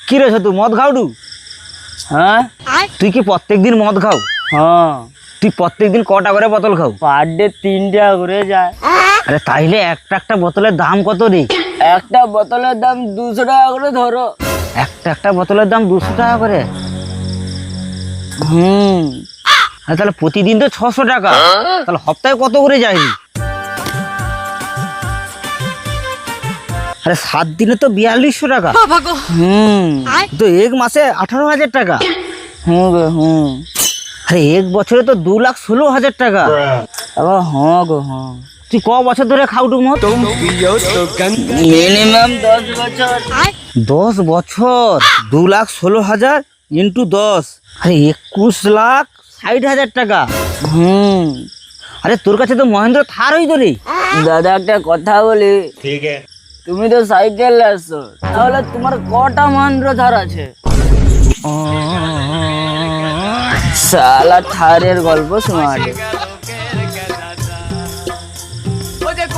কি রে তুই মদ খাওডু? হ্যাঁ তুই কি প্রত্যেকদিন মদ খাও? হ্যাঁ তুই প্রত্যেকদিন কটা করে বোতল খাও? পার ডে 3 টাকা করে যায়। আরে তাইলে একটা একটা বোতলের দাম কত রে? একটা বোতলের দাম 200 টাকা করে ধরো। একটা একটা বোতলের দাম 200 টাকা করে? আরে তাহলে প্রতিদিন তো 600 টাকা, তাহলে সপ্তাহে কত করে যায়? আরে 7 দিনে তো 4200 টাকা। তো এক মাসে 18,000 টাকা। আরে এক বছরে তো 2,16,000 টাকা। আবার হ্যাঁ গো হ্যাঁ। তুই ক বছর ধরে খাওটু মদ? মিনিমাম 10 বছর। 10 বছর 2,16,000 ইন্টু 10, আরে 21,60,000 টাকা। আরে তোর কাছে তো মহেন্দ্র থার হই তো রে। দাদা একটা কথা বলি, ঠিক আছে তুমি তো সাইকেল আসছো, তাহলে তোমার কটা মহেন্দ্র থার আছে? শালা থারের গল্প শোনা।